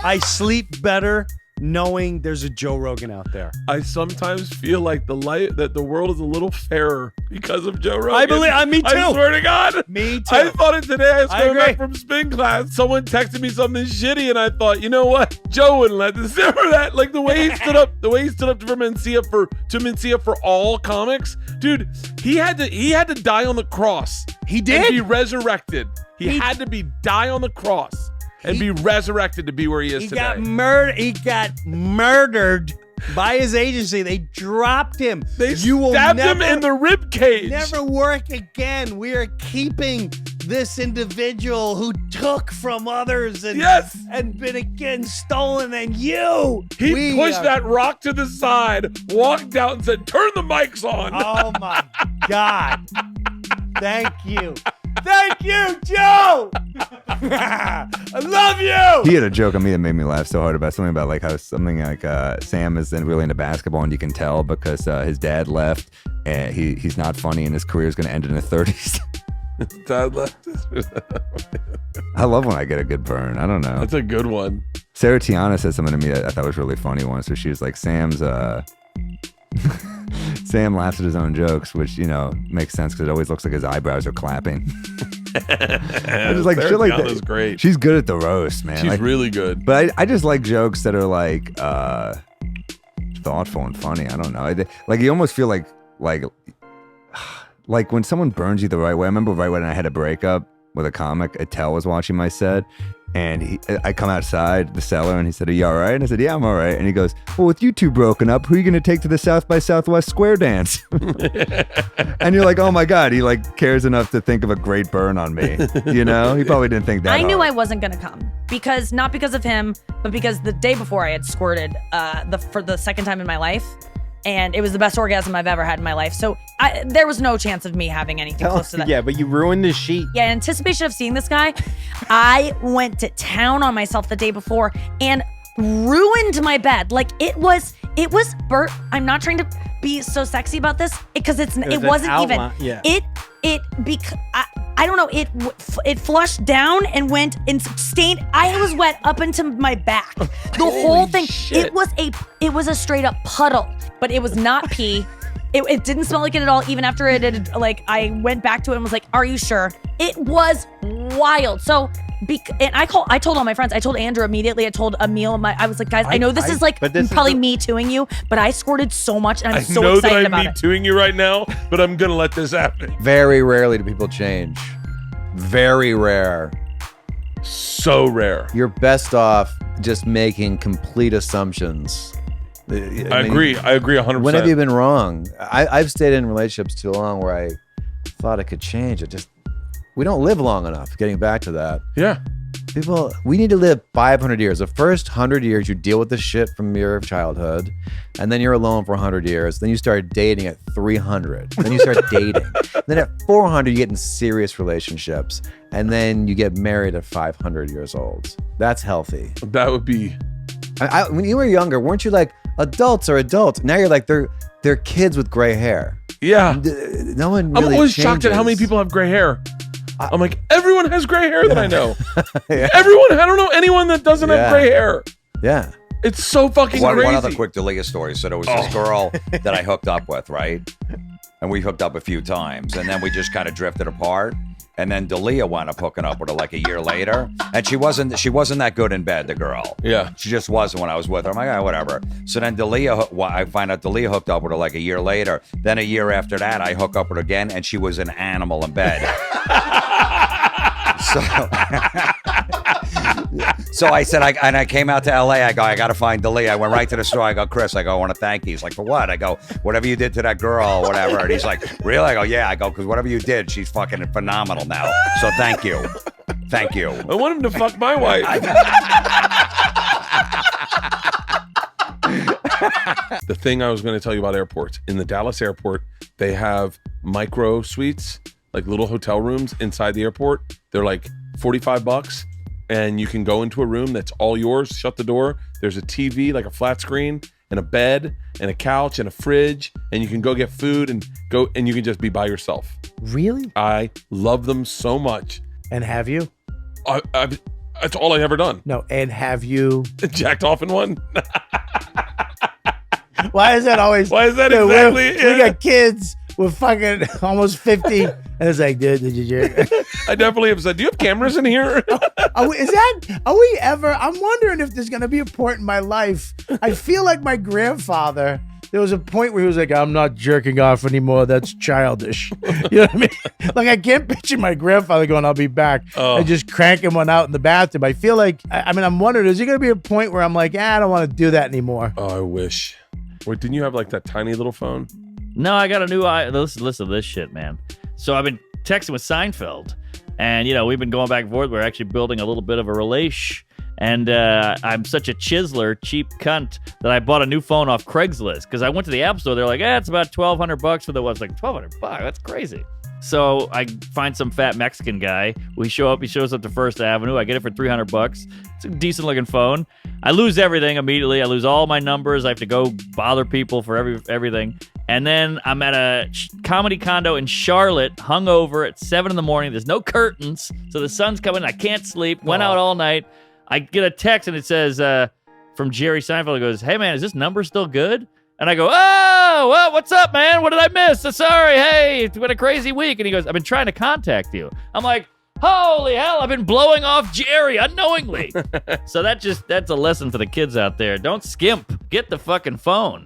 I sleep better knowing there's a Joe Rogan out there. I sometimes feel like that the world is a little fairer because of Joe Rogan. Me too. I swear to God. Me too. I thought it today. I was coming back agree. from spin class. Someone texted me something shitty, and I thought, you know what? Joe wouldn't let this. Remember that? Like the way he stood up for Mencia for all comics, dude. He had to die on the cross. He did. And be resurrected. He had to die on the cross. And be resurrected to be where he is today. He got murdered by his agency. They dropped him. They stabbed him in the rib cage. Never work again. We are keeping this individual who took from others and been again stolen. And he pushed that rock to the side, walked out, and said, "Turn the mics on." Oh my God! Thank you. Thank you, Joe! I love you! He had a joke on me that made me laugh so hard about something about like how something like Sam is really into basketball, and you can tell because his dad left and he's not funny and his career is going to end in his 30s. Dad left. I love when I get a good burn. I don't know. That's a good one. Sarah Tiana said something to me that I thought was really funny once. So she was like, Sam laughs at his own jokes, which, makes sense because it always looks like his eyebrows are clapping. I just like shit like that. Is great. She's good at the roast, man. She's really good. But I just like jokes that are like thoughtful and funny. I don't know. Like you almost feel like when someone burns you the right way. I remember right when I had a breakup with a comic, Attell was watching my set. And I come outside the cellar and he said, "Are you all right?" And I said, "Yeah, I'm all right." And he goes, "Well, with you two broken up, who are you going to take to the South by Southwest Square dance?" And you're like, oh my God, he like cares enough to think of a great burn on me. He probably didn't think that I knew hard. I wasn't going to come not because of him, but because the day before I had squirted for the second time in my life. And it was the best orgasm I've ever had in my life. So there was no chance of me having anything close to that. Yeah, but you ruined the sheet. Yeah, in anticipation of seeing this guy, I went to town on myself the day before and ruined my bed. Like it was Bert. I'm not trying to be so sexy about this because it wasn't even. Yeah. I don't know. It flushed down and went and stained. I was wet up into my back. The whole thing. Shit. It was a straight up puddle, but it was not pee. It didn't smell like it at all. Even after it had, I went back to it and was like, "Are you sure?" It was wild. So, and I told all my friends. I told Andrew immediately. I told Emil. I was like, guys, I know this is probably me tooing you, but I squirted so much and I'm so excited about it. I know that I'm me tooing you right now, but I'm gonna let this happen. Very rarely do people change. Very rare. So rare. You're best off just making complete assumptions. I agree 100%. When have you been wrong? I've stayed in relationships too long where I thought it could change. We don't live long enough, getting back to that. Yeah. We need to live 500 years. The first 100 years, you deal with the shit from your childhood, and then you're alone for 100 years. Then you start dating at 300. Then you start dating. Then at 400, you get in serious relationships, and then you get married at 500 years old. That's healthy. That would be... when you were younger, weren't you like, adults are adults? Now you're like, they're kids with gray hair. Yeah. No one really I'm always changes. shocked at how many people have gray hair. I'm like, everyone has gray hair that I know. Yeah. I don't know anyone that doesn't have gray hair. Yeah. It's so fucking crazy. One other quick D'Elia story. So there was this girl that I hooked up with, right? And we hooked up a few times, and then we just kind of drifted apart. And then D'Elia wound up hooking up with her like a year later, and she wasn't that good in bed. The girl, yeah, she just wasn't when I was with her. I'm like, whatever. So then I find out D'Elia hooked up with her like a year later. Then a year after that, I hook up with her again, and she was an animal in bed. So I said, I came out to LA. I go, I got to find D'Elia. I went right to the store. I go, Chris, I want to thank you. He's like, for what? I go, whatever you did to that girl, whatever. And he's like, really? I go, yeah. I go, because whatever you did, she's fucking phenomenal now. So thank you. Thank you. I want him to fuck my wife. The thing I was going to tell you about airports. In the Dallas airport, they have micro suites, like little hotel rooms inside the airport. They're like $45. And you can go into a room that's all yours, shut the door. There's a TV, like a flat screen, and a bed, and a couch, and a fridge, and you can go get food and you can just be by yourself. Really? I love them so much. And have you? That's all I ever done. No, and have you? Jacked off in one. Why is that always? Why is that Dude, exactly? We got kids with fucking almost 50, and it's like, dude, did you jerk? I definitely have said, do you have cameras in here? Are we ever? I'm wondering if there's gonna be a point in my life. I feel like my grandfather. There was a point where he was like, I'm not jerking off anymore. That's childish. You know what I mean? Like, I can't picture my grandfather going, I'll be back. And just cranking one out in the bathroom. I feel like, I'm wondering, is there going to be a point where I'm like, I don't want to do that anymore? Oh, I wish. Wait, didn't you have like that tiny little phone? No, I got a new listen to this shit, man. So I've been texting with Seinfeld. And, we've been going back and forth. We're actually building a little bit of a relation. And I'm such a chiseler, cheap cunt, that I bought a new phone off Craigslist. Because I went to the App Store. They're like, it's about $1,200 for the one. It's like, $1,200? That's crazy. So I find some fat Mexican guy. We show up. He shows up to First Avenue. I get it for $300. It's a decent looking phone. I lose everything immediately. I lose all my numbers. I have to go bother people for everything. And then I'm at a comedy condo in Charlotte, hungover at 7 in the morning. There's no curtains. So the sun's coming. I can't sleep. Went out all night. I get a text and it says from Jerry Seinfeld. It goes, hey, man, is this number still good? And I go, oh, well, what's up, man? What did I miss? Sorry. Hey, it's been a crazy week. And he goes, I've been trying to contact you. I'm like, holy hell, I've been blowing off Jerry unknowingly. So that's a lesson for the kids out there. Don't skimp. Get the fucking phone.